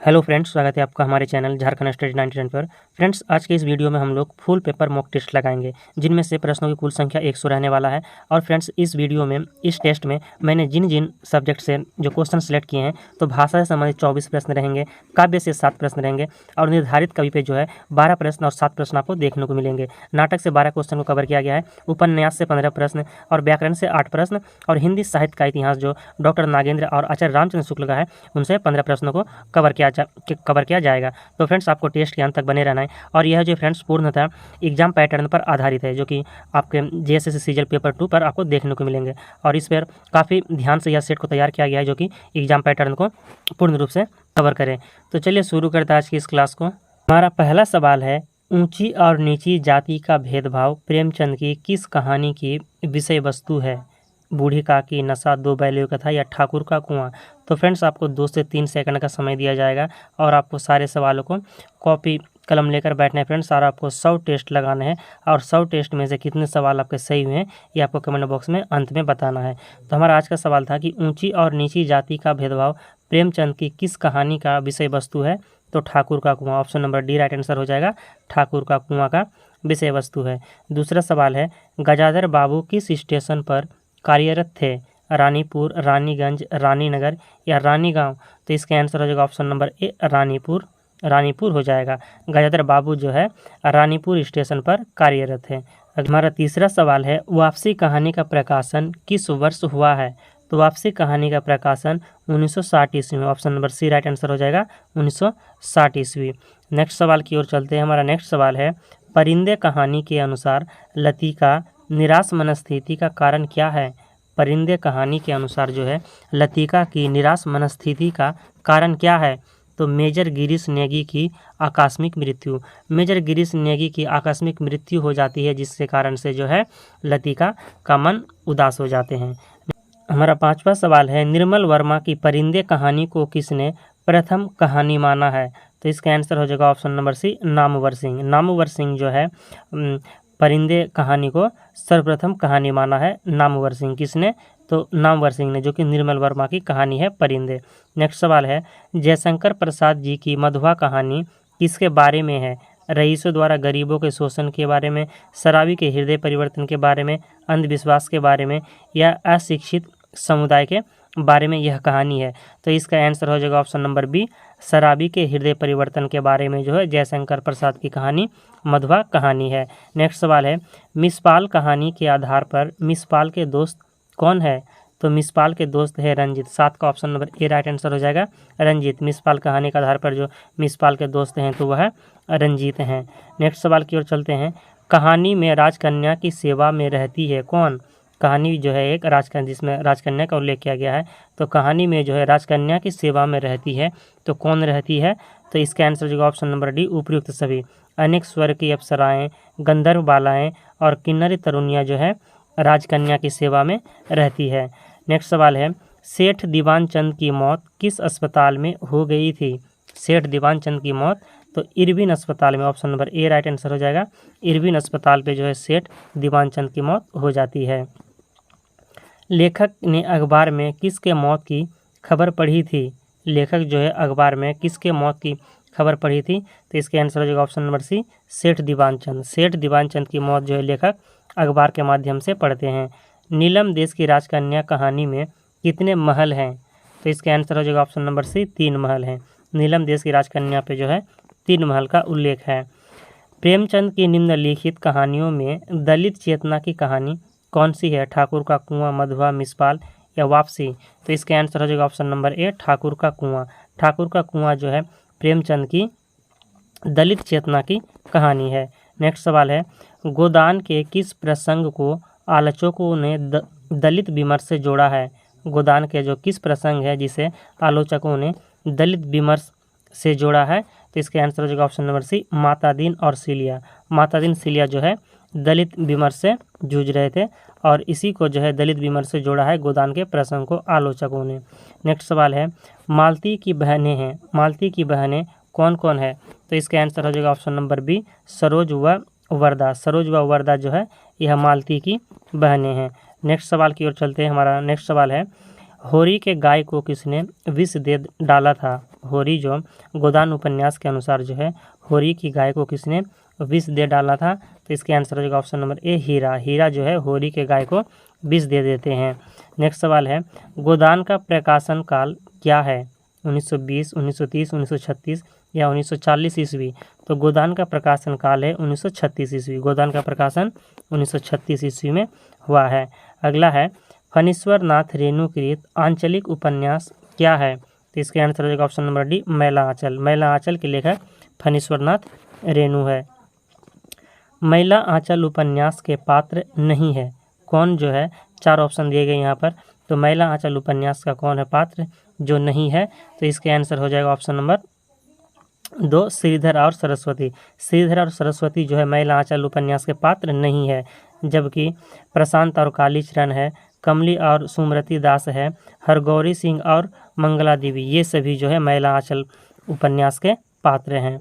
Hello friends, स्वागत है आपका हमारे चैनल झारखंड स्टडी 99 पर। फ्रेंड्स, आज के इस वीडियो में हम लोग फुल पेपर मॉक टेस्ट लगाएंगे, जिनमें से प्रश्नों की कुल संख्या 100 रहने वाला है। और फ्रेंड्स, इस वीडियो में इस टेस्ट में मैंने जिन जिन सब्जेक्ट से जो क्वेश्चन सेलेक्ट किए हैं, तो भाषा से संबंधित 24 प्रश्न रहेंगे, काव्य से 7 प्रश्न रहेंगे और निर्धारित कवि पे जो है 12 प्रश्न और 7 प्रश्न आपको देखने को मिलेंगे। नाटक से 12 क्वेश्चन को कवर किया गया है, उपन्यास से 15 प्रश्न और व्याकरण से 8 प्रश्न और हिंदी साहित्य का इतिहास जो डॉक्टर नागेंद्र और आचार्य रामचंद्र शुक्ल का है, उनसे 15 प्रश्नों को कवर किया जाएगा। तो फ्रेंड्स, आपको टेस्ट के अंत तक बने रहना है। और यह जो फ्रेंड्स पूर्णतः एग्जाम पैटर्न पर आधारित है, जो कि आपके जेएसएससी सीजीएल पेपर 2 पर आपको देखने को मिलेंगे। और इस पर काफ़ी ध्यान से यह सेट को तैयार किया गया है, जो कि एग्जाम पैटर्न को पूर्ण रूप से कवर करे। तो चलिए शुरू करते हैं आज की इस क्लास को। हमारा पहला सवाल है, ऊंची और नीची जाति का भेदभाव प्रेमचंद की किस कहानी की विषय वस्तु है? बूढ़ी काकी, नशा, दो बैलों की कथा या ठाकुर का कुआं? तो फ्रेंड्स, आपको 2 से 3 सेकंड का समय दिया जाएगा और आपको सारे सवालों को कॉपी कलम लेकर बैठना है फ्रेंड्स। और आपको 100 टेस्ट लगाने हैं और 100 टेस्ट में से कितने सवाल आपके सही हुए हैं, ये आपको कमेंट बॉक्स में अंत में बताना है। तो हमारा आज का सवाल था कि ऊंची और नीची जाति का भेदभाव प्रेमचंद की किस कहानी का विषय वस्तु है? तो ठाकुर का कुआं, option number D right answer हो जाएगा। ठाकुर का कुआं का विषय वस्तु है। दूसरा सवाल है, गजाधर बाबू किस स्टेशन पर कार्यरत थे? रानीपुर, रानीगंज, रानीनगर या रानीगांव? तो इसका आंसर हो जाएगा ऑप्शन नंबर ए, रानीपुर हो जाएगा। गजाधर बाबू जो है रानीपुर स्टेशन पर कार्यरत है। हमारा तीसरा सवाल है, वापसी कहानी का प्रकाशन किस वर्ष हुआ है? तो वापसी कहानी का प्रकाशन 1960 ईस्वी में, option number C right answer हो जाएगा, 1960 ईस्वी। नेक्स्ट सवाल की ओर चलते हैं। हमारा नेक्स्ट सवाल है, परिंदे कहानी के अनुसार लतिका निराश मनस्थिति का कारण क्या है? परिंदे कहानी के अनुसार जो है लतिका की निराश मनस्थिति का कारण क्या है? तो मेजर गिरीश नेगी की आकस्मिक मृत्यु। मेजर गिरीश नेगी की आकस्मिक मृत्यु हो जाती है, जिसके कारण से जो है लतिका का मन उदास हो जाते हैं। हमारा 5वां सवाल है, निर्मल वर्मा की परिंदे कहानी को किसने प्रथम कहानी माना है? तो इसका आंसर हो जाएगा option number C, Namvar Singh. Namvar Singh जो है परिंदे कहानी को सर्वप्रथम कहानी माना है। नामवर सिंह किसने? तो नामवर सिंह ने, जो कि निर्मल वर्मा की कहानी है परिंदे। नेक्स्ट सवाल है, जयशंकर प्रसाद जी की मधुआ कहानी किसके बारे में है? रईसों द्वारा गरीबों के शोषण के बारे में, शराबी के हृदय परिवर्तन के बारे में, अंधविश्वास के बारे में या अशिक्षित समुदाय के बारे में यह कहानी है? तो इसका आंसर हो जाएगा ऑप्शन नंबर बी, शराबी के हृदय परिवर्तन के बारे में जो है जयशंकर प्रसाद की कहानी मधुआ कहानी है। नेक्स्ट सवाल है, मिसपाल कहानी के आधार पर मिसपाल के दोस्त कौन है? तो मिसपाल के दोस्त है रंजीत। 7 का option number A right answer हो जाएगा, रंजीत। मिसपाल कहानी के आधार पर जो मिसपाल के दोस्त हैं तो वह रंजीत हैं। नेक्स्ट सवाल की ओर चलते हैं, कहानी में राजकन्या की सेवा में रहती है कौन? कहानी जो है एक राजकन्या, जिसमें राजकन्या का उल्लेख किया गया है। तो कहानी में जो है राजकन्या की सेवा में रहती है, तो कौन रहती है? तो इसका आंसर जो ऑप्शन नंबर डी, उपयुक्त सभी। अनेक स्वर की अप्सराएं, गंधर्व बालाएं और किन्नरी तरुणियां जो है राजकन्या की सेवा में रहती है। नेक्स्ट सवाल है, सेठ दीवान चंद की मौत किस अस्पताल में हो गई थी? सेठ दीवान चंद की मौत तो इरविन अस्पताल में, option number A right answer हो जाएगा। इरविन अस्पताल पे जो है सेठ दीवान चंद की मौत हो जाती है। लेखक ने अखबार में किसके मौत की खबर पढ़ी थी? लेखक जो है अखबार में किसके मौत की खबर पढ़ी थी? तो इसके आंसर हो जाएगा ऑप्शन नंबर सी, सेठ दीवानचंद। सेठ दीवानचंद की मौत जो है लेखक अखबार के माध्यम से पढ़ते हैं। नीलम देश की राजकन्या कहानी में कितने महल हैं? तो इसके आंसर हो जाएगा ऑप्शन नंबर सी, 3 महल हैं। नीलम देश की राजकन्या पे जो है 3 महल का उल्लेख है। प्रेमचंद की निम्नलिखित कहानियों में दलित चेतना की कहानी कौन सी है? ठाकुर का कुआं, मधुआ, मिसपाल या वापसी? तो इसका आंसर हो जाएगा ऑप्शन नंबर ए, ठाकुर का कुआं। ठाकुर का कुआं जो है प्रेमचंद की दलित चेतना की कहानी है। नेक्स्ट सवाल है, गोदान के किस प्रसंग को आलोचकों ने दलित विमर्श से जोड़ा है? गोदान के जो किस प्रसंग है जिसे आलोचकों ने दलित विमर्श से जोड़ा है? तो इसका आंसर हो जाएगा ऑप्शन नंबर सी, मातादीन और सिलिया। मातादीन सिलिया जो है दलित विमर्श से जूझ रहे थे और इसी को जो है दलित विमर्श से जोड़ा है गोदान के प्रसंग को आलोचकों ने। नेक्स्ट सवाल है, मालती की बहनें हैं, मालती की बहनें कौन कौन है? तो इसका आंसर हो जाएगा ऑप्शन नंबर बी, सरोज व वर्दा। सरोज व वर्दा जो है यह मालती की बहनें हैं। नेक्स्ट सवाल की ओर चलते हैं। हमारा नेक्स्ट सवाल है, होरी के गाय को किसने विष दे डाला था? होरी जो गोदान उपन्यास के अनुसार जो है होरी की गाय को किसने विष दे डाला था? तो इसके आंसर हो जाएगा ऑप्शन नंबर ए हीरा। हीरा जो है होरी के गाय को विष दे देते हैं। नेक्स्ट सवाल है गोदान का प्रकाशन काल क्या है? 1920, 1930, 1936 या 1940 ईस्वी? तो गोदान का प्रकाशन काल है 1936 ईस्वी। गोदान का प्रकाशन 1936 ईस्वी में हुआ है। अगला है फणीश्वर नाथ रेणु कृत आंचलिक उपन्यास क्या है? तो इसके आंसर हो जाएगा ऑप्शन नंबर डी मैला आंचल। मैला आंचल के लेखक फणीश्वर नाथ रेणु है। मैला आंचल उपन्यास के पात्र नहीं है कौन? जो है 4 ऑप्शन दिए गए यहाँ पर। तो मैला आंचल उपन्यास का कौन है पात्र जो नहीं है? तो इसके आंसर हो जाएगा ऑप्शन नंबर 2 श्रीधर और सरस्वती। श्रीधर और सरस्वती जो है मैला आंचल उपन्यास के पात्र नहीं है, जबकि प्रशांत और कालीचरण है, कमली और सुमृति दास है, हरगौरी सिंह और मंगला देवी, ये सभी जो है मैला आंचल उपन्यास के पात्र हैं।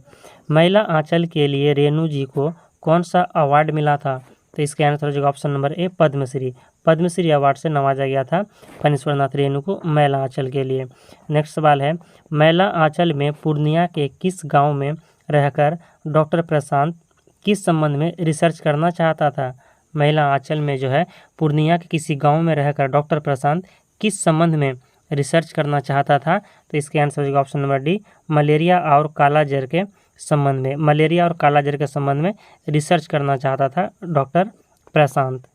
मैला आंचल के लिए रेणु जी को कौन सा अवार्ड मिला था? तो इसके आंसर हो जाएगा option number A Padma Shri. Padma Shri award से नवाजा गया था फणीश्वर नाथ रेणु को मैला आंचल के लिए। नेक्स्ट सवाल है मैला आंचल में पूर्णिया के किस गांव में रहकर डॉक्टर प्रशांत किस संबंध में रिसर्च करना चाहता था? मैला आंचल में जो है पूर्णिया के किसी गांव में रहकर डॉक्टर प्रशांत किस संबंध में रिसर्च करना चाहता था? तो इसके आंसर हो जाएगा ऑप्शन नंबर डी मलेरिया और कालाजार के संबंध में। मलेरिया और कालाजार के संबंध में रिसर्च करना चाहता था डॉक्टर प्रशांत।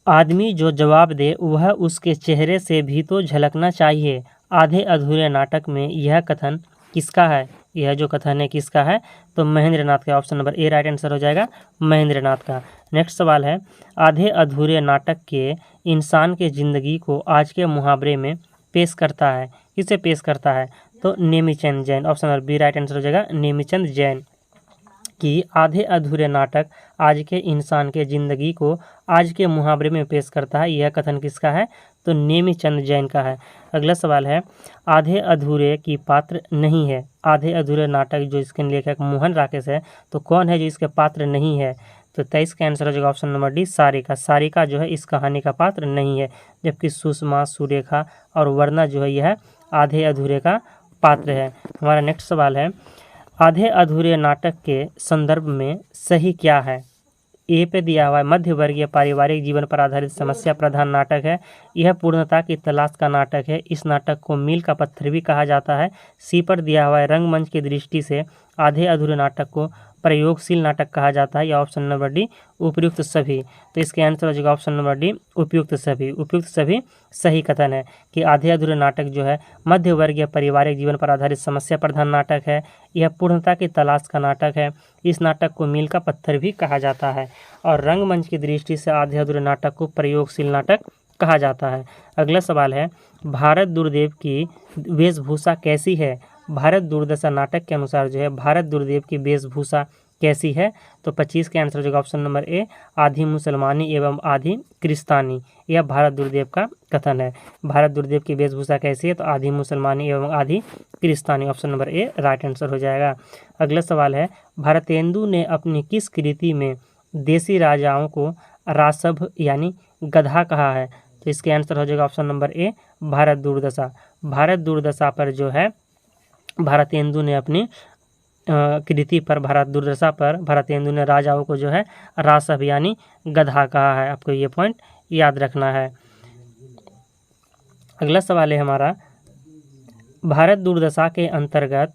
आदमी जो जवाब दे वह उसके चेहरे से भी तो झलकना चाहिए। आधे अधूरे नाटक में यह कथन किसका है? यह जो कथन है किसका है? तो महेंद्र नाथ का। Option number A right answer हो जाएगा महेंद्र नाथ का। नेक्स्ट सवाल है आधे अधूरे नाटक के इंसान के जिंदगी को आज के मुहावरे में पेश करता है, किसे पेश करता है? तो Nemichand Jain. Option number B right answer हो जाएगा नेमीचंद जैन कि आधे अधूरे नाटक आज के इंसान के जिंदगी को आज के मुहावरे में पेश करता है। यह कथन किसका है? तो नेमीचंद जैन का है। अगला सवाल है आधे अधूरे की पात्र नहीं है। आधे अधूरे नाटक जो इसके लेखक मोहन राकेश है, तो कौन है जो इसके पात्र नहीं है? तो 23 का आंसर हो जाएगा option number D Sarika. Sarika जो है इस कहानी का पात्र नहीं है, जबकि सुषमा, सुरेखा और वर्णा जो है यह आधे अधूरे का पात्र है। हमारा नेक्स्ट सवाल है आधे अधूरे नाटक के संदर्भ में सही क्या है? ए पे दिया हुआ है मध्य वर्गीय पारिवारिक जीवन पर आधारित समस्या प्रधान नाटक है। यह पूर्णता की तलाश का नाटक है। इस नाटक को मील का पत्थर भी कहा जाता है। सी पर दिया हुआ है रंगमंच की दृष्टि से आधे अधूरे नाटक को प्रयोगशील नाटक कहा जाता है। या ऑप्शन नंबर डी उपयुक्त सभी। तो इसके आंसर हो जाएगा ऑप्शन नंबर डी उपयुक्त सभी। उपयुक्त सभी सही कथन है कि आधे अधूरे नाटक जो है मध्य वर्गीय पारिवारिक जीवन पर आधारित समस्या प्रधान नाटक है। यह पूर्णता की तलाश का नाटक है। इस नाटक को मील का पत्थर भी कहा जाता है और रंगमंच की दृष्टि से आधे अधूरे नाटक को प्रयोगशील नाटक कहा जाता है। अगला सवाल है भारत दुर्देव की वेशभूषा कैसी है? भारत दुर्दशा नाटक के अनुसार जो है भारत दुर्देव की वेशभूषा कैसी है? तो 25 के आंसर हो जाएगा ऑप्शन नंबर ए आधी मुसलमानी एवं आधी क्रिस्तानी। यह भारत दुर्देव का कथन है। भारत दुर्देव की वेशभूषा कैसी है? तो आधी मुसलमानी एवं आधी क्रिस्तानी। Option number A right answer हो जाएगा। अगला सवाल है भारतेंदु ने अपनी किस कृति में देसी राजाओं को रासभ यानी गधा कहा है? तो इसके आंसर हो जाएगा ऑप्शन नंबर ए भारत दुर्दशा। भारत दुर्दशा पर जो है भारतेंदु ने अपनी कृति पर भारत दुर्दशा पर भारतेंदु ने राजाओं को जो है रासभ यानी गधा कहा है। आपको ये पॉइंट याद रखना है। अगला सवाल है हमारा भारत दुर्दशा के अंतर्गत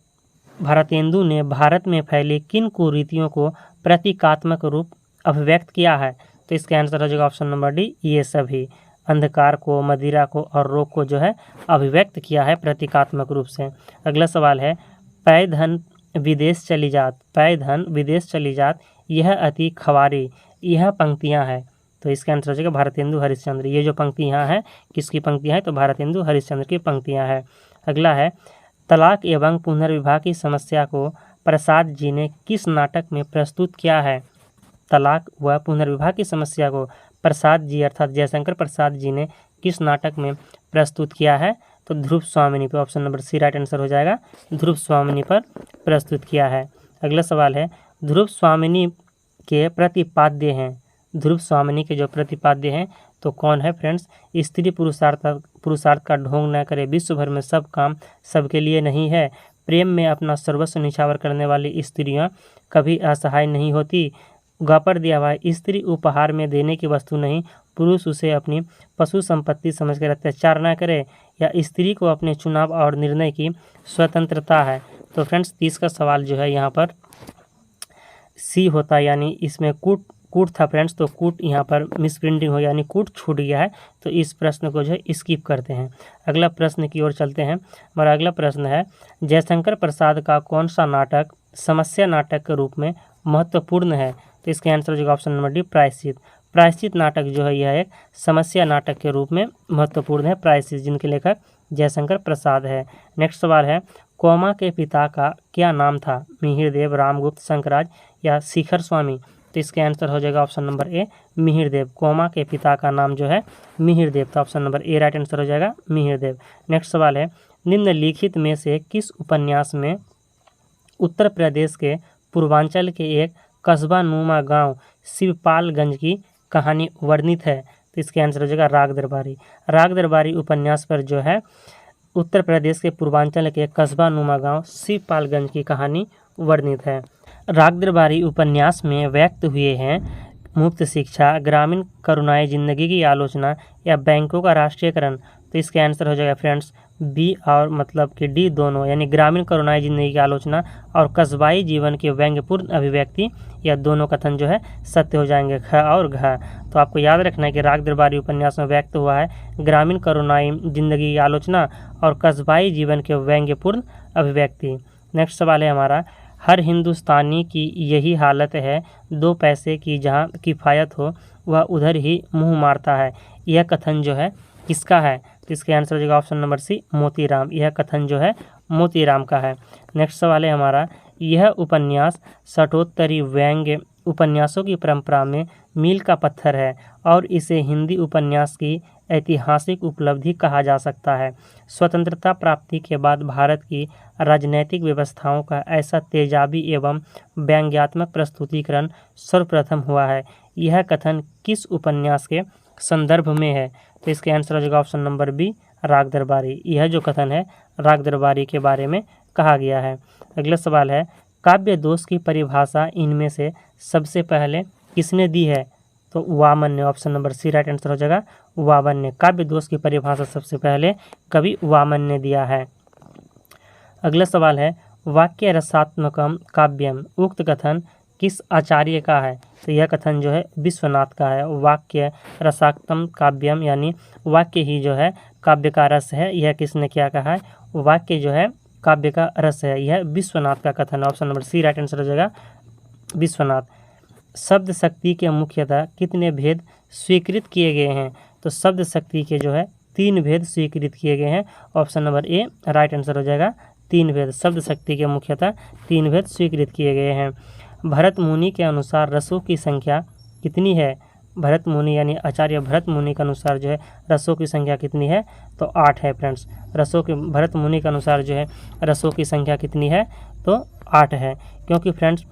भारतेंदु ने भारत में फैली किन कुरीतियों को प्रतीकात्मक रूप अभिव्यक्त किया है? तो इसका आंसर हो जाएगा ऑप्शन नंबर डी ये सभी। अंधकार को, मदिरा को और रोग को जो है अभिव्यक्त किया है प्रतीकात्मक रूप से। अगला सवाल है पै धन विदेश चली जात, पै धन विदेश चली जात यह अति खवारी, यह पंक्तियां हैं। तो इसका आंसर हो जाएगा भारतेंदु हरिश्चंद्र। ये जो पंक्तियां हैं किसकी पंक्तियां हैं? तो भारतेंदु हरिश्चंद्र की पंक्तियां हैं। अगला है तलाक एवं पुनर्विवाह की समस्या को प्रसाद जी ने किस नाटक में प्रस्तुत किया है? तलाक व पुनर्विवाह की समस्या को प्रसाद जी अर्थात जयशंकर प्रसाद जी ने किस नाटक में प्रस्तुत किया है? तो ध्रुव स्वामिनी पर। Option number C right answer हो जाएगा ध्रुव स्वामिनी पर प्रस्तुत किया है। अगला सवाल है ध्रुव स्वामिनी के प्रतिपाद्य हैं, ध्रुव स्वामिनी के जो प्रतिपाद्य हैं तो कौन है फ्रेंड्स? स्त्री पुरुषार्थ का ढोंग न करे, विश्व भर में सब काम सबके लिए नहीं है, प्रेम में अपना सर्वस्व निछावर करने वाली स्त्रियां कभी असहाय नहीं होती, द्वापर दिया हुआ स्त्री उपहार में देने की वस्तु नहीं, पुरुष उसे अपनी पशु संपत्ति समझकर अत्याचार न करे, या स्त्री को अपने चुनाव और निर्णय की स्वतंत्रता है। तो फ्रेंड्स 30 का सवाल जो है यहाँ पर सी होता है, यानी इसमें कूट था फ्रेंड्स, तो कूट यहाँ पर मिस प्रिंटिंग हो, यानी कूट छूट गया है, तो इस प्रश्न को जो है स्किप करते हैं। अगला प्रश्न की ओर चलते हैं। हमारा अगला प्रश्न है, जयशंकर प्रसाद का कौन सा नाटक समस्या नाटक के रूप में महत्वपूर्ण है? तो इसका आंसर जो ऑप्शन नंबर डी, प्रायश्चित। प्रायश्चित नाटक जो है यह एक समस्या नाटक के रूप में महत्वपूर्ण है, प्रायश्चित, जिनके लेखक जयशंकर प्रसाद है। नेक्स्ट सवाल है, कोमा के पिता का क्या नाम था? मिहिरदेव, रामगुप्त, शंकराज या शिखर स्वामी? तो इसका आंसर हो जाएगा ऑप्शन नंबर ए, मिहिरदेव। कोमा के पिता का नाम जो है मिहिरदेव, तो option number A right answer हो जाएगा मिहिरदेव। नेक्स्ट सवाल है, निम्नलिखित में से किस उपन्यास में उत्तर प्रदेश के पूर्वांचल के एक कस्बा नुमा गांव शिवपालगंज की कहानी वर्णित है? तो इसके आंसर हो जाएगा राग दरबारी। राग दरबारी उपन्यास पर जो है उत्तर प्रदेश के पूर्वांचल के कस्बा नुमा गांव शिवपालगंज की कहानी वर्णित है। राग दरबारी उपन्यास में व्यक्त हुए हैं मुफ्त शिक्षा, ग्रामीण करुणाई जिंदगी की आलोचना या बैंकों का राष्ट्रीयकरण? तो इसके आंसर हो जाएगा फ्रेंड्स बी और मतलब कि डी दोनों, यानी ग्रामीण करुणाई जिंदगी की आलोचना और कस्बाई जीवन की व्यंग्यपूर्ण अभिव्यक्ति, या दोनों कथन जो है सत्य हो जाएंगे, ख और घ। तो आपको याद रखना है कि राग दरबारी उपन्यास में व्यक्त हुआ है ग्रामीण करुणाई जिंदगी की आलोचना और कस्बाई जीवन के व्यंग्यपूर्ण अभिव्यक्ति। नेक्स्ट सवाल है हमारा, हर हिंदुस्तानी की यही हालत है, 2 पैसे की जहाँ किफ़ायत हो वह उधर ही मुँह मारता है, यह कथन जो है किसका है? तो इसके आंसर हो जाएगा ऑप्शन नंबर सी, मोतीराम। यह कथन जो है मोतीराम का है। नेक्स्ट सवाल है हमारा, यह उपन्यास षटोत्तरी व्यंग्य उपन्यासों की परंपरा में मील का पत्थर है और इसे हिंदी उपन्यास की ऐतिहासिक उपलब्धि कहा जा सकता है। स्वतंत्रता प्राप्ति के बाद भारत की राजनैतिक व्यवस्थाओं का ऐसा तेजाबी एवं व्यंग्यात्मक प्रस्तुतिकरण सर्वप्रथम हुआ है। यह कथन किस उपन्यास के संदर्भ में है? तो इसके आंसर हो जाएगा ऑप्शन नंबर बी, राग दरबारी। यह जो कथन है राग दरबारी के बारे में कहा गया है। अगला सवाल है, काव्य दोष की परिभाषा इनमें से सबसे पहले किसने दी है? तो वामन ने, option number C right answer हो जाएगा वामन ने। काव्य दोष की परिभाषा सबसे पहले कवि वामन ने दिया है। अगला सवाल है, वाक्य रसात्मकम काव्यम, उक्त कथन किस आचार्य का है? तो यह कथन जो है विश्वनाथ का है। वाक्य रसात्मक काव्यम यानी वाक्य ही जो है काव्य का रस है, यह किसने क्या कहा है? वाक्य जो है काव्य का रस है, यह विश्वनाथ का कथन है। Option number C right answer हो जाएगा विश्वनाथ। शब्द शक्ति के मुख्यतः कितने भेद स्वीकृत किए गए हैं? तो शब्द शक्ति के जो है 3 भेद स्वीकृत किए गए हैं। Option number A right answer हो जाएगा 3 भेद। शब्द शक्ति के मुख्यतः 3 भेद स्वीकृत किए गए हैं। भरत मुनि के अनुसार रसों की संख्या कितनी है? भरत मुनि यानी आचार्य भरत मुनि के अनुसार जो है रसों की संख्या कितनी है? तो 8 है फ्रेंड्स। रसों के भरत मुनि के अनुसार जो है रसों की संख्या कितनी है? तो 8 है, क्योंकि फ्रेंड्स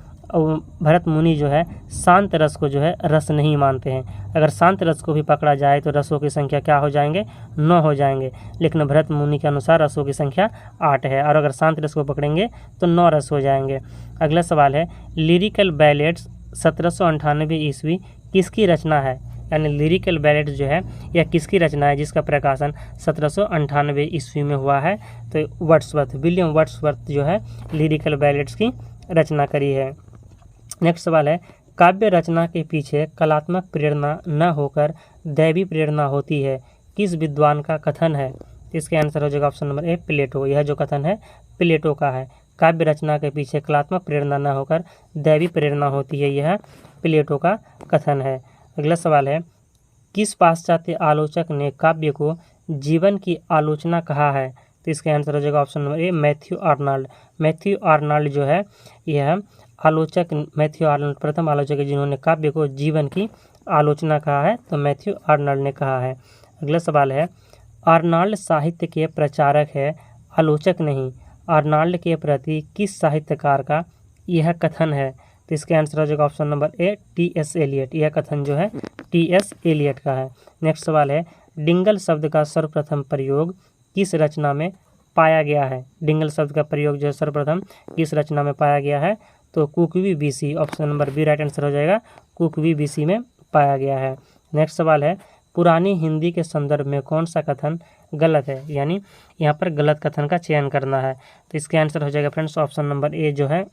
भरत मुनि जो है शांत रस को जो है रस नहीं मानते हैं। अगर शांत रस को भी पकड़ा जाए तो रसों की संख्या क्या हो जाएंगे? 9 हो जाएंगे, लेकिन भरत मुनि के अनुसार रसों की संख्या 8 है, और अगर शांत रस को पकड़ेंगे तो 9 रस हो जाएंगे। अगला सवाल है, लिरिकल बैलेट्स 1798 ईस्वी किसकी रचना है? यानी लिरिकल बैलेट जो है यह किसकी रचना है जिसका प्रकाशन 1798 ईस्वी में हुआ है? तो वर्ड्सवर्थ, विलियम वर्ड्सवर्थ जो है लिरिकल बैलेट्स की रचना करी है। नेक्स्ट सवाल है, काव्य रचना के पीछे कलात्मक प्रेरणा न होकर दैवी प्रेरणा होती है, किस विद्वान का कथन है? इसके आंसर हो जाएगा ऑप्शन नंबर ए, प्लेटो। यह जो कथन है प्लेटो का है। काव्य रचना के पीछे कलात्मक प्रेरणा न होकर दैवी प्रेरणा होती है, यह प्लेटो का कथन है। अगला सवाल है, किस पाश्चात्य आलोचक ने काव्य को जीवन की आलोचना कहा है? तो इसका आंसर हो जाएगा ऑप्शन नंबर ए, मैथ्यू आर्नल्ड। मैथ्यू आर्नल्ड जो है यह आलोचक, मैथ्यू आर्नल्ड प्रथम आलोचक है जिन्होंने काव्य को जीवन की आलोचना कहा है, तो मैथ्यू आर्नल्ड ने कहा है। अगला सवाल है, आर्नल्ड साहित्य के प्रचारक है, आलोचक नहीं। आर्नल्ड के प्रति किस साहित्यकार का यह कथन है? तो इसके आंसर हो जाएगा option number A, T S. Eliot. यह कथन जो है टी.एस. एलियट का है। नेक्स्ट सवाल है, डिंगल शब्द का सर्वप्रथम प्रयोग किस रचना में पाया गया है? डिंगल शब्द का प्रयोग जो है सर्वप्रथम किस रचना में पाया गया है? तो कुकवी बीसी, option number B right answer हो जाएगा, कुकवी बीसी में पाया गया है। नेक्स्ट सवाल है, पुरानी हिंदी के संदर्भ में कौन सा कथन गलत है? यानी यहाँ पर गलत कथन का चयन करना है। तो इसका आंसर हो जाएगा फ्रेंड्स ऑप्शन नंबर ए जो है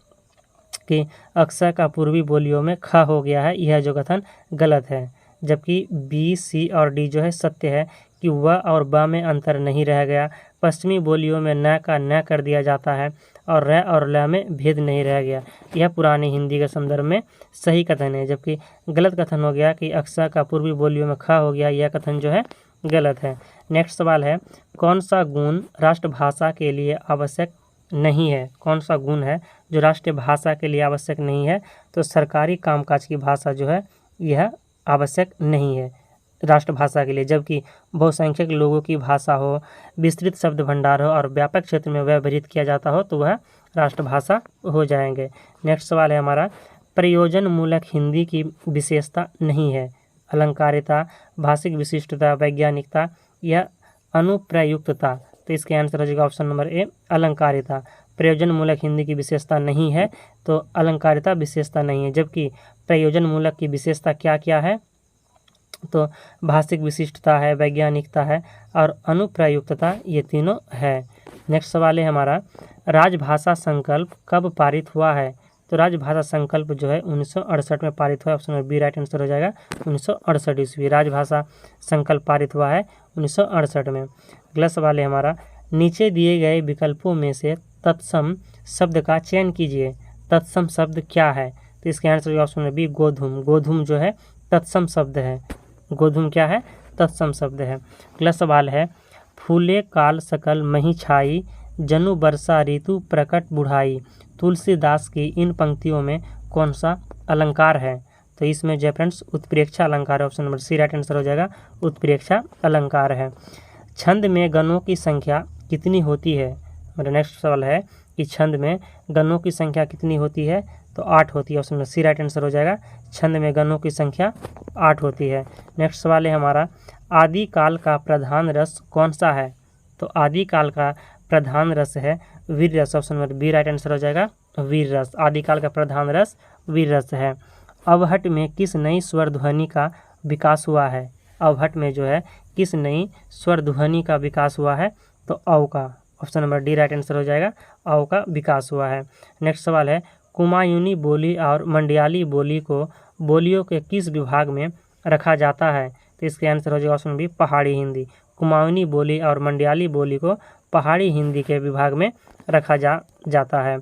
कि अक्षर का पूर्वी बोलियों में ख हो गया है, यह जो कथन गलत है। जबकि बी, सी और डी जो है सत्य है कि व और ब में अंतर नहीं रह गया। पश्चिमी बोलियों में न का न कर दिया जाता है और र और ल में भेद नहीं रह गया। यह पुरानी हिंदी के संदर्भ में सही कथन है, जबकि गलत कथन हो गया कि अक्षर का पूर्वी बोलियों में ख हो गया, यह कथन जो है गलत है। नेक्स्ट सवाल है, कौन सा गुण राष्ट्रभाषा के लिए आवश्यक नहीं है? कौन सा गुण है जो राष्ट्रीय भाषा के लिए आवश्यक नहीं है? तो सरकारी कामकाज की भाषा जो है यह आवश्यक नहीं है राष्ट्रभाषा के लिए, जबकि बहुसंख्यक लोगों की भाषा हो, विस्तृत शब्द भंडार हो और व्यापक क्षेत्र में व्यवहृत किया जाता हो तो वह राष्ट्रभाषा हो जाएंगे। नेक्स्ट सवाल है हमारा, प्रयोजन मूलक हिंदी की विशेषता नहीं है? अलंकारिता, भाषिक विशिष्टता, वैज्ञानिकता या अनुप्रयुक्तता? तो इसके आंसर हो जाएगा ऑप्शन नंबर ए, अलंकारिता। प्रयोजन मूलक हिंदी की विशेषता नहीं है तो अलंकारिता विशेषता नहीं है, जबकि प्रयोजन मूलक की विशेषता क्या क्या है? तो भाषिक विशिष्टता है, वैज्ञानिकता है और अनुप्रयुक्तता, ये तीनों है। नेक्स्ट सवाल है हमारा, राजभाषा संकल्प कब पारित हुआ है? तो राजभाषा संकल्प जो है 1968 में पारित हुआ है, option number B right answer हो जाएगा, 1968 ईस्वी राजभाषा संकल्प पारित हुआ है 1968 में। अगला सवाल है हमारा, नीचे दिए गए विकल्पों में से तत्सम शब्द का चयन कीजिए। तत्सम शब्द क्या है? तो इसके आंसर ऑप्शन नंबर बी, गोधूम। गोधूम जो है तत्सम शब्द है। गोधूम क्या है? तत्सम शब्द है। अगला सवाल है, फूले काल सकल मही छाई, जनु वर्षा ऋतु प्रकट बुढ़ाई। तुलसीदास की इन पंक्तियों में कौन सा अलंकार है? तो इसमें जो फ्रेंड्स उत्प्रेक्षा अलंकार है, option number C right answer हो जाएगा, उत्प्रेक्षा अलंकार है। छंद में गणों की संख्या कितनी होती है? मेरा नेक्स्ट सवाल है कि छंद में गणों की संख्या कितनी होती है? तो 8 होती है, option number C right answer हो जाएगा, छंद में गणों की संख्या 8 होती है। नेक्स्ट सवाल है हमारा, आदिकाल का प्रधान रस कौन सा है? तो आदिकाल का प्रधान रस है वीर रस, option number B right answer हो जाएगा, वीर रस। आदिकाल का प्रधान रस वीर रस है। अवहट में किस नई स्वर ध्वनि का विकास हुआ है? अवहट में जो है किस नई स्वर ध्वनि का विकास हुआ है? तो अव का, option number D right answer हो जाएगा, अव का विकास हुआ है। नेक्स्ट सवाल है, कुमायूनी बोली और मंडियाली बोली को बोलियों के किस विभाग में रखा जाता है? तो इसके आंसर हो जाएगा ऑप्शन बी, पहाड़ी हिंदी। कुमायूनी बोली और मंडियाली बोली को पहाड़ी हिंदी के विभाग में रखा जाता है।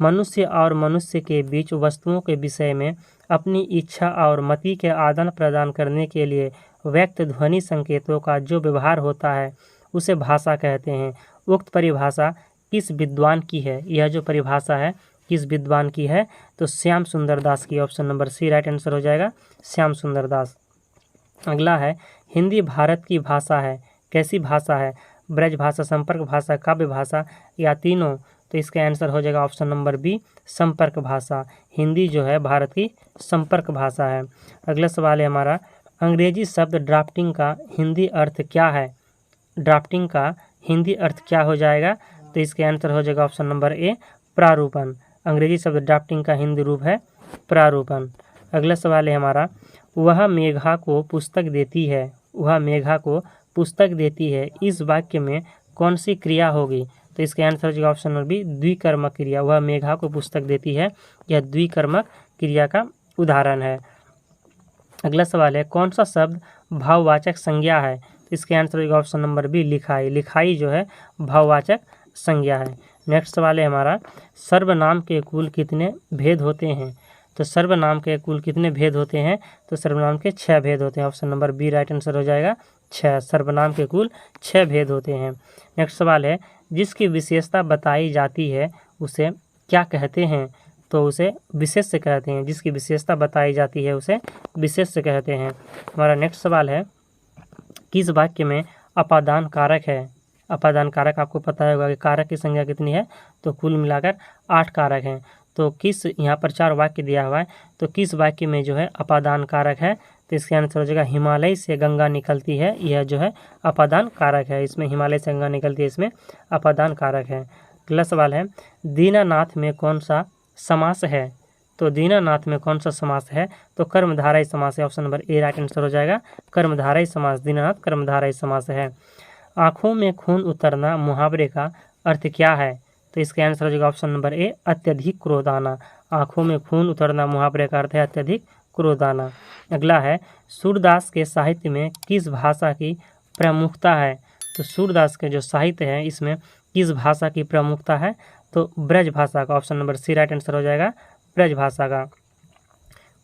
मनुष्य और मनुष्य के बीच वस्तुओं के विषय में अपनी इच्छा और मति के आदान प्रदान करने के लिए व्यक्त ध्वनि संकेतों का जो व्यवहार होता है उसे भाषा कहते हैं। उक्त परिभाषा किस विद्वान की है? यह जो परिभाषा है किस विद्वान की है? तो श्याम सुंदर दास की, option number C right answer हो जाएगा, श्याम सुंदर दास। अगला है, हिंदी भारत की भाषा है, कैसी भाषा है? ब्रज भाषा, संपर्क भाषा, काव्य भाषा या तीनों? तो इसका आंसर हो जाएगा ऑप्शन नंबर बी, संपर्क भाषा। हिंदी जो है भारत की संपर्क भाषा है। अगला सवाल है हमारा, अंग्रेजी शब्द ड्राफ्टिंग का हिंदी अर्थ क्या है? ड्राफ्टिंग का हिंदी अर्थ क्या हो जाएगा? तो इसके आंसर हो जाएगा ऑप्शन नंबर ए, प्रारूपण। अंग्रेजी शब्द ड्राफ्टिंग का हिंदी रूप है प्रारूपण। अगला सवाल है हमारा, वह मेघा को पुस्तक देती है, वह मेघा को पुस्तक देती है, इस वाक्य में कौन सी क्रिया होगी? तो इसके आंसर हो जाएगा ऑप्शन नंबर बी, द्विकर्मक क्रिया। वह मेघा को पुस्तक देती है, यह द्विकर्मक क्रिया का उदाहरण है। अगला सवाल है, कौन सा शब्द भाववाचक संज्ञा है? इसके आंसर होगा ऑप्शन नंबर बी, लिखाई। लिखाई जो है भाववाचक संज्ञा है। नेक्स्ट सवाल है हमारा, सर्वनाम के कुल कितने भेद होते हैं? तो सर्वनाम के कुल कितने भेद होते हैं? तो सर्वनाम के 6 भेद होते हैं, option number B right answer हो जाएगा, 6। सर्वनाम के कुल 6 भेद होते हैं। नेक्स्ट सवाल है, जिसकी विशेषता बताई जाती है उसे क्या कहते हैं? तो उसे विशेष्य कहते हैं। जिसकी विशेषता बताई जाती है उसे विशेष्य कहते हैं। हमारा नेक्स्ट सवाल है, किस वाक्य में अपादान कारक है? अपादान कारक आपको पता होगा कि कारक की संख्या कितनी है? तो कुल मिलाकर 8 कारक हैं। तो किस, यहाँ पर 4 वाक्य दिया हुआ है, तो किस वाक्य में जो है अपादान कारक है? तो इसका आंसर हो जाएगा हिमालय से गंगा निकलती है, यह जो है अपादान कारक है। इसमें हिमालय से गंगा निकलती है, इसमें अपादान कारक है। अगला सवाल है दीनानाथ में कौन सा समास है? तो दीनानाथ में कौन सा समास है? तो कर्मधारय समास है। Option number A right answer हो जाएगा, कर्मधारय समास। दीनानाथ कर्मधारय समास है। आंखों में खून उतरना मुहावरे का अर्थ क्या है? तो इसका आंसर हो जाएगा ऑप्शन नंबर ए अत्यधिक क्रोध आना। आंखों में खून उतरना मुहावरे का अर्थ है अत्यधिक क्रोध आना। अगला है सूरदास के साहित्य में किस भाषा की प्रमुखता है? तो सूरदास के जो साहित्य है इसमें किस भाषा की प्रमुखता है? तो ब्रज भाषा का। Option number C right answer हो जाएगा, ब्रज भाषा का।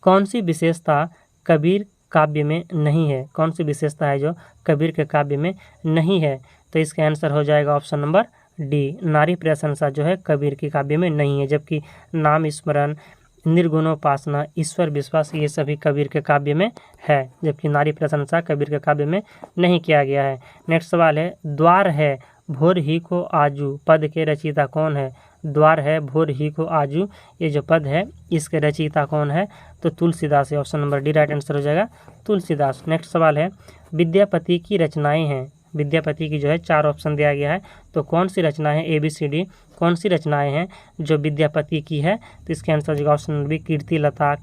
कौन सी विशेषता कबीर काव्य में नहीं है? कौन सी विशेषता है जो कबीर के काव्य में नहीं है? तो इसका आंसर हो जाएगा ऑप्शन नंबर डी, नारी प्रशंसा जो है कबीर के काव्य में नहीं है, जबकि नाम स्मरण, निर्गुणोपासना, ईश्वर विश्वास ये सभी कबीर के काव्य में है, जबकि नारी प्रशंसा कबीर के काव्य में नहीं किया गया है। नेक्स्ट सवाल है द्वार है भोर ही को आजू पद के रचयिता कौन है? द्वार है भोर ही को आजू, ये जो पद है इसके रचयिता कौन है? तो तुलसीदास है। Option number D right answer हो जाएगा, तुलसीदास। नेक्स्ट सवाल है विद्यापति की रचनाएं हैं। विद्यापति की जो है 4 ऑप्शन दिया गया है, तो कौन सी रचनाएं हैं? ABCD कौन सी रचनाएं हैं जो विद्यापति की है? तो इसके आंसर हो जाएगा ऑप्शन नंबर बी कीर्तिलता,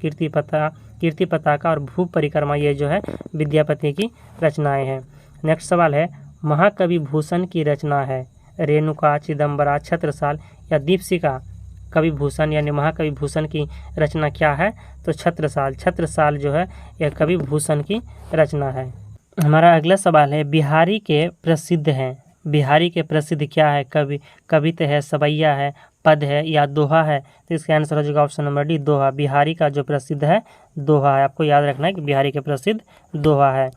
कीर्ति पताका और भू परिक्रमा, ये जो है विद्यापति की रचनाएं हैं। नेक्स्ट सवाल है महाकवि भूषण की रचना है रेणुका, चिदम्बरा, छत्रसाल या दीपशिखा। कवि भूषण यानी महाकवि भूषण की रचना क्या है? तो छत्रसाल। छत्रसाल जो है यह कवि भूषण की रचना है। हमारा अगला सवाल है बिहारी के प्रसिद्ध हैं। बिहारी के प्रसिद्ध क्या है? कवित्त है, सवैया है, पद है या दोहा है? तो इसका आंसर हो जाएगा ऑप्शन नंबर डी दोहा। बिहारी का जो प्रसिद्ध है दोहा है। आपको याद रखना है कि बिहारी के प्रसिद्ध दोहा है।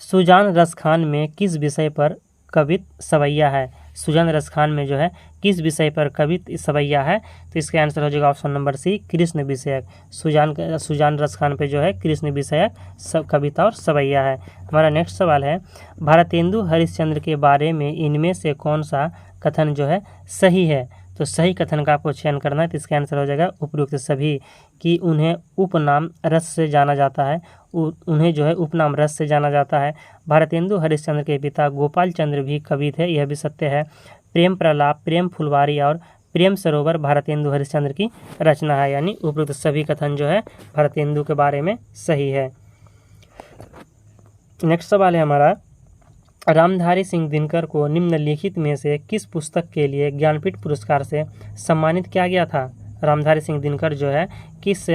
सुजान रसखान में किस विषय पर कवित्त सवैया है? सुजान रसखान में जो है किस विषय पर कवित्त सवैया है? तो इसका आंसर हो जाएगा ऑप्शन नंबर सी कृष्ण विषयक। सुजान रसखान पे जो है कृष्ण विषयक सब कविता और सवैया है। हमारा नेक्स्ट सवाल है भारतेंदु हरिश्चंद्र के बारे में इनमें से कौन सा कथन जो है सही है? तो सही कथन का आपको चयन करना है, तो इसका आंसर हो जाएगा उपयुक्त सभी। कि उन्हें उपनाम रस से जाना जाता है, उन्हें जो है उपनाम रस से जाना जाता है। भारतेंदु हरिश्चंद्र के पिता गोपाल चंद्र भी कवि थे, यह भी सत्य है। प्रेम प्रलाप, प्रेम फुलवारी और प्रेम सरोवर भारतेंदु हरिश्चंद्र की रचना है, यानी उपयुक्त सभी कथन जो है भारतेंदु के बारे में सही है। नेक्स्ट सवाल है हमारा रामधारी सिंह दिनकर को निम्नलिखित में से किस पुस्तक के लिए ज्ञानपीठ पुरस्कार से सम्मानित किया गया था? रामधारी सिंह दिनकर जो है किस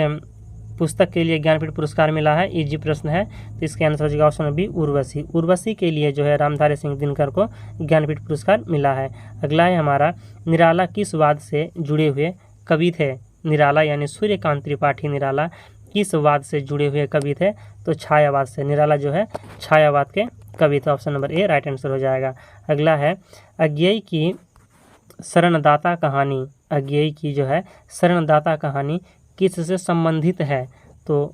पुस्तक के लिए ज्ञानपीठ पुरस्कार मिला है? इजी प्रश्न है, तो इसके आंसर हो जाएगा ऑप्शन बी उर्वशी। उर्वशी के लिए जो है रामधारी सिंह दिनकर को ज्ञानपीठ पुरस्कार मिला है। अगला है हमारा निराला किस वाद से जुड़े हुए कवि थे? निराला यानी सूर्यकांत त्रिपाठी निराला किस वाद से जुड़े हुए कवि थे? तो छायावाद से। निराला जो है छायावाद के कवि थे। Option number A right answer हो जाएगा। अगला है अज्ञेय की शरणदाता कहानी। अज्ञेय की जो है शरणदाता कहानी किससे संबंधित है? तो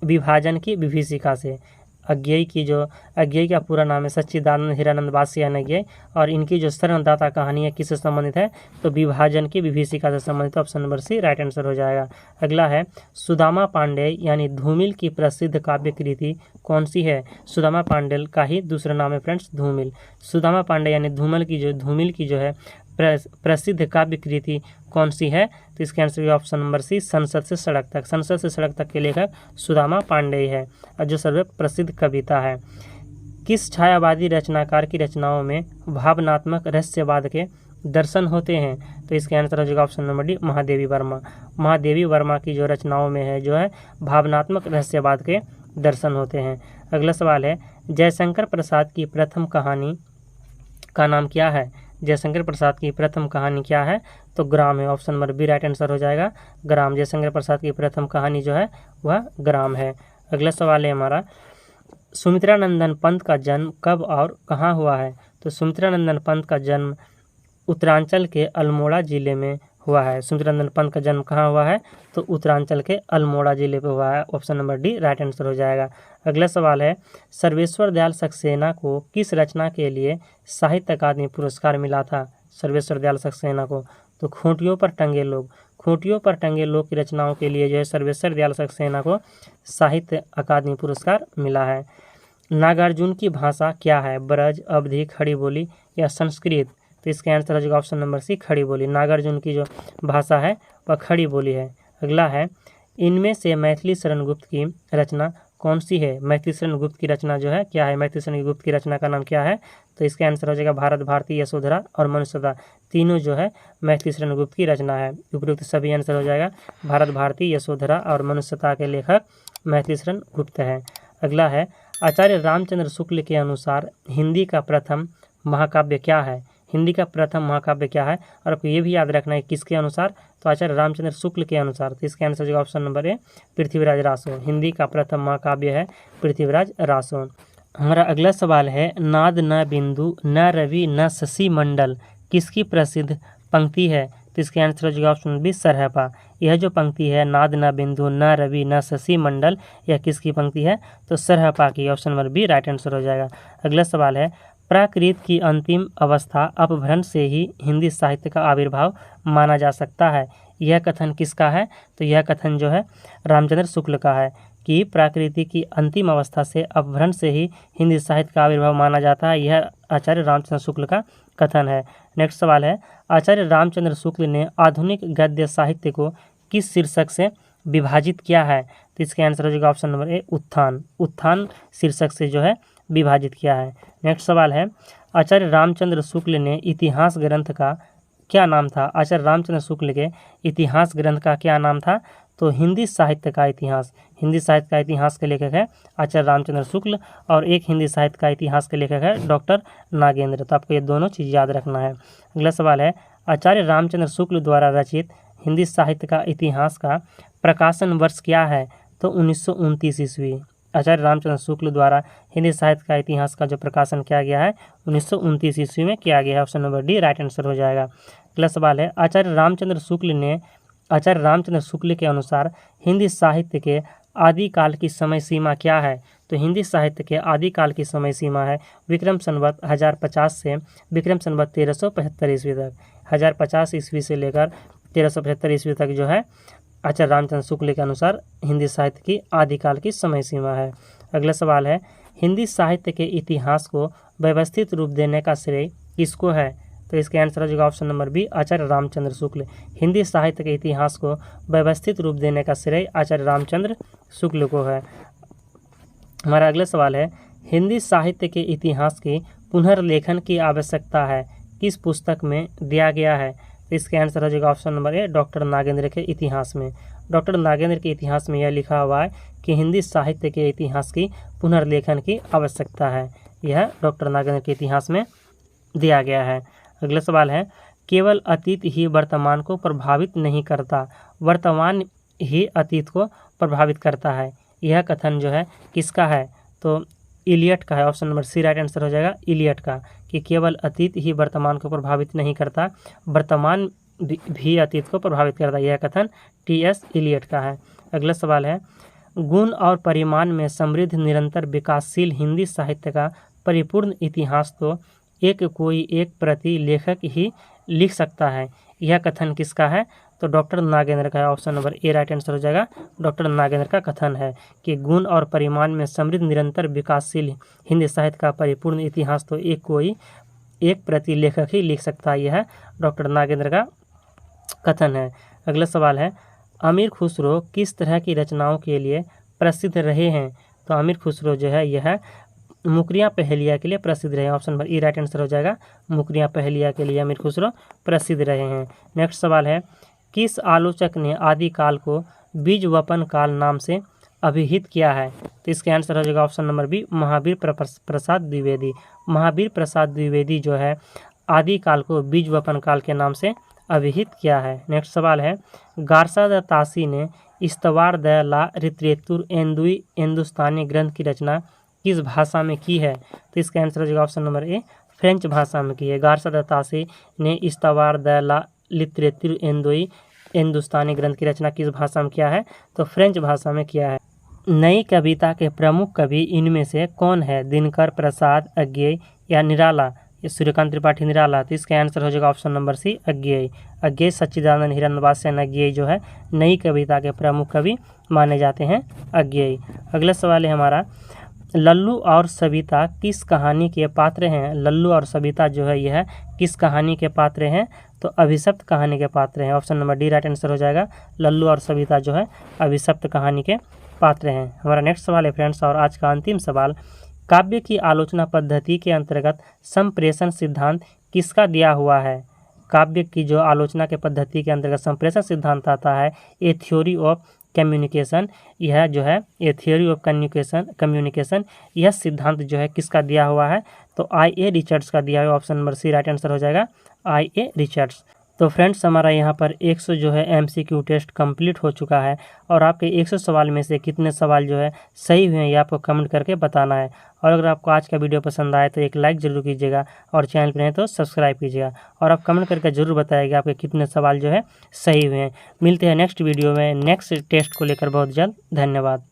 विभाजन की विभीषिका से। अज्ञेय का पूरा नाम है सच्चिदानंद हिरानंद वासियान अज्ञेय, और इनकी जो शरणदाता कहानी है किससे संबंधित है? तो विभाजन की विभीषिका से संबंधित। Option number C right answer हो जाएगा। अगला है सुदामा पांडेय यानी धूमिल की प्रसिद्ध काव्य कृति कौन सी है? सुदामा पांडेय का ही दूसरा नाम है फ्रेंड्स धूमिल। सुदामा पांडेय यानी धूमिल की जो है प्रसिद्ध काव्य कृति कौन सी है? तो इसके आंसर ऑप्शन नंबर सी संसद से सड़क तक। संसद से सड़क तक के लेखक सुदामा पांडेय है, और जो सर्व प्रसिद्ध कविता है। किस छायावादी रचनाकार की रचनाओं में भावनात्मक रहस्यवाद के दर्शन होते हैं? तो इसके आंसर हो जाएगा option number D Mahadevi Verma. Mahadevi Verma की जो रचनाओं में है जो है भावनात्मक रहस्यवाद के दर्शन होते हैं। अगला सवाल है जयशंकर प्रसाद की प्रथम कहानी का नाम क्या है? जयशंकर प्रसाद की प्रथम कहानी क्या है? तो ग्राम है। Option number B right answer हो जाएगा, ग्राम। जयशंकर प्रसाद की प्रथम कहानी जो है वह ग्राम है। अगला सवाल है हमारा सुमित्रानंदन पंत का जन्म कब और कहाँ हुआ है? तो सुमित्रानंदन पंत का जन्म उत्तरांचल के अल्मोड़ा जिले में हुआ है। सुमित्रानंदन पंत का जन्म कहाँ हुआ है? तो उत्तरांचल के अल्मोड़ा जिले पे हुआ है। Option number D right answer हो जाएगा। अगला सवाल है सर्वेश्वर दयाल सक्सेना को किस रचना के लिए साहित्य अकादमी पुरस्कार मिला था? सर्वेश्वर दयाल सक्सेना को, तो खूंटियों पर टंगे लोग, खूंटियों पर टंगे लोग की रचनाओं के लिए जो है सर्वेश्वर दयाल सक्सेना को साहित्य अकादमी पुरस्कार मिला है। नागार्जुन की भाषा क्या है? ब्रज, अवधी, खड़ी बोली या संस्कृत? तो इसका आंसर हो जाएगा ऑप्शन नंबर सी, खड़ी बोली। नागार्जुन की जो भाषा है वह खड़ी बोली है। अगला है, इनमें से मैथिली शरण गुप्त की रचना कौन सी है? मैथिली शरण गुप्त की रचना जो है क्या है? मैथिली शरण गुप्त की रचना का नाम क्या है? तो इसका आंसर हो जाएगा भारत भारती, यशोधरा और मनुष्यता, तीनों जो है मैथिली शरण गुप्त की रचना है। उपयुक्त सभी आंसर हो जाएगा भारत भारती, यशोधरा और मनुष्यता के लेखक मैथिली शरण गुप्त है। अगला है, आचार्य रामचंद्र शुक्ल के अनुसार हिंदी का प्रथम महाकाव्य क्या है? हिंदी का प्रथम महाकाव्य क्या है? और आपको ये भी याद रखना है किसके अनुसार, तो आचार्य रामचंद्र शुक्ल के अनुसार। तो इसका आंसर होगा ऑप्शन नंबर ए, पृथ्वीराज रासो। हिंदी का प्रथम महाकाव्य है पृथ्वीराज रासो। हमारा अगला सवाल है, नाद न बिंदु न रवि न शशि मंडल किसकी प्रसिद्ध पंक्ति है? तो इसका आंसर हो जाएगा ऑप्शन बी, सरहपा। यह जो पंक्ति है, नाद न बिंदु न रवि न शशि मंडल, यह किसकी पंक्ति है? तो सरहपा की। Option number B right answer हो जाएगा। अगला सवाल है, प्राकृत की अंतिम अवस्था अपभ्रंश से ही हिंदी साहित्य का आविर्भाव माना जा सकता है। यह कथन किसका है? तो यह कथन जो है रामचंद्र शुक्ल का है कि प्रकृति की अंतिम अवस्था से अपभ्रंश से ही हिंदी साहित्य का आविर्भाव माना जाता है। यह आचार्य रामचंद्र शुक्ल का कथन है। नेक्स्ट सवाल है, आचार्य रामचंद्र शुक्ल ने आधुनिक गद्य साहित्य को किस शीर्षक से विभाजित किया है? तो इसका आंसर हो जाएगा ऑप्शन नंबर ए, उत्थान। उत्थान शीर्षक से जो है विभाजित किया है। नेक्स्ट सवाल है, आचार्य रामचंद्र शुक्ल ने इतिहास ग्रंथ का क्या नाम था? आचार्य रामचंद्र शुक्ल के इतिहास ग्रंथ का क्या नाम था? तो हिंदी साहित्य का इतिहास। हिंदी साहित्य का इतिहास के लेखक है आचार्य रामचंद्र शुक्ल, और एक हिंदी साहित्य का इतिहास के लेखक है डॉक्टर नागेंद्र। तो आपको ये दोनों चीज़ याद रखना है। अगला सवाल है, आचार्य रामचंद्र शुक्ल द्वारा रचित हिंदी साहित्य का इतिहास का प्रकाशन वर्ष क्या है? तो 1929 ईस्वी। आचार्य रामचंद्र शुक्ल द्वारा हिंदी साहित्य का इतिहास का जो प्रकाशन किया गया है 1929 ईस्वी में किया गया है। Option number D right answer हो जाएगा। अगला सवाल है, आचार्य रामचंद्र शुक्ल के अनुसार हिंदी साहित्य के आदिकाल की समय सीमा क्या है? तो हिंदी साहित्य के आदिकाल की समय सीमा है विक्रम संवत 1050 से विक्रम संवत 1375 ईस्वी तक। 1050 ईस्वी से लेकर 1375 ईस्वी तक जो है आचार्य रामचंद्र शुक्ल के अनुसार हिंदी साहित्य की आदिकाल की समय सीमा है। अगला सवाल है, हिंदी साहित्य के इतिहास को व्यवस्थित रूप देने का श्रेय किसको है? तो इसका आंसर हो जाएगा ऑप्शन नंबर बी, आचार्य रामचंद्र शुक्ल। हिंदी साहित्य के इतिहास को व्यवस्थित रूप देने का श्रेय आचार्य रामचंद्र शुक्ल को है। हमारा अगला सवाल है, हिंदी साहित्य के इतिहास की पुनर्लेखन की आवश्यकता है किस पुस्तक में दिया गया है? तो इसका आंसर हो जाएगा ऑप्शन नंबर ए, डॉक्टर नागेंद्र के इतिहास में। डॉक्टर नागेंद्र के इतिहास में यह लिखा हुआ है कि हिंदी साहित्य के इतिहास की पुनर्लेखन की आवश्यकता है। यह डॉक्टर नागेंद्र के इतिहास में दिया गया है। अगला सवाल है, केवल अतीत ही वर्तमान को प्रभावित नहीं करता, वर्तमान ही अतीत को प्रभावित करता है। यह कथन जो है किसका है? तो इलियट का है। Option number C right answer हो जाएगा इलियट का, कि केवल अतीत ही वर्तमान को प्रभावित नहीं करता, वर्तमान भी अतीत को प्रभावित करता है। यह कथन टी.एस. इलियट का है। अगला सवाल है, गुण और परिमाण में समृद्ध निरंतर विकासशील हिंदी साहित्य का परिपूर्ण इतिहास तो कोई एक प्रति लेखक ही लिख सकता है। यह कथन किसका है? तो डॉक्टर नागेंद्र का है। Option number A right answer हो जाएगा डॉक्टर नागेंद्र का कथन है कि गुण और परिमाण में समृद्ध निरंतर विकासशील हिंदी साहित्य का परिपूर्ण इतिहास तो कोई एक प्रति लेखक ही लिख सकता है। यह डॉक्टर नागेंद्र का कथन है। अगला सवाल है, अमीर खुसरो किस तरह की रचनाओं के लिए प्रसिद्ध रहे हैं? तो अमीर खुसरो जो है यह मुकरियाँ पहेलिया के लिए प्रसिद्ध रहे हैं। ऑप्शन नंबर ई राइट आंसर हो जाएगा, मुकरियाँ पहेलिया के लिए अमीर खुसरो प्रसिद्ध रहे हैं। नेक्स्ट सवाल है, किस आलोचक ने आदिकाल को बीज वपन काल नाम से अभिहित किया है? तो इसका आंसर हो जाएगा option number B, Mahavir Prasad Dwivedi. Mahavir Prasad Dwivedi जो है आदिकाल को बीज वपन काल के नाम से अभिहित किया है। नेक्स्ट सवाल है, गारसा द तासी ने इस्तवार द ला लिटरेतुर हिंदुस्तानी ग्रंथ की रचना किस भाषा में की है? तो इसका आंसर हो जाएगा ऑप्शन नंबर ए, फ्रेंच भाषा में की है। गारसा द तासी ने इस्तवार द ला लिटरेतुर हिंदुस्तानी ग्रंथ की रचना किस भाषा में किया है? तो फ्रेंच भाषा में किया है। नई कविता के प्रमुख कवि इनमें से कौन है? दिनकर, प्रसाद, अज्ञेय या निराला? ये सूर्यकांत त्रिपाठी निराला, तो इसका आंसर हो जाएगा ऑप्शन नंबर सी अज्ञेय। अज्ञेय सच्चिदानंद हिरण्यवासन अज्ञेय जो है नई कविता के प्रमुख कवि माने जाते हैं अज्ञेय। अगला सवाल है हमारा, लल्लू और सविता किस कहानी के पात्र हैं? लल्लू और सविता जो है यह किस कहानी के पात्र हैं? तो अभिशप्त कहानी के पात्र हैं। Option number D right answer हो जाएगा। लल्लू और सविता जो है अभिशप्त कहानी के पात्र हैं। हमारा नेक्स्ट सवाल है फ्रेंड्स, और आज का अंतिम सवाल, काव्य की आलोचना पद्धति के अंतर्गत संप्रेषण सिद्धांत किसका दिया हुआ है? काव्य की जो आलोचना के पद्धति के अंतर्गत संप्रेषण सिद्धांत आता है, ए थ्योरी ऑफ कम्युनिकेशन, यह जो है ए थ्योरी ऑफ कम्युनिकेशन यह सिद्धांत जो है किसका दिया हुआ है? तो IA रिचर्ड्स का दिया हुआ। Option number C right answer हो जाएगा IA रिचर्ड्स। तो फ्रेंड्स हमारा यहाँ पर 100 जो है MCQ टेस्ट कंप्लीट हो चुका है, और आपके 100 सवाल में से कितने सवाल जो है सही हुए हैं ये आपको कमेंट करके बताना है। और अगर आपको आज का वीडियो पसंद आए तो एक लाइक ज़रूर कीजिएगा, और चैनल पर नहीं तो सब्सक्राइब कीजिएगा, और आप कमेंट करके ज़रूर बताइएगा आपके कितने सवाल जो है सही हुए हैं। मिलते हैं नेक्स्ट वीडियो में नेक्स्ट टेस्ट को लेकर बहुत जल्द। धन्यवाद।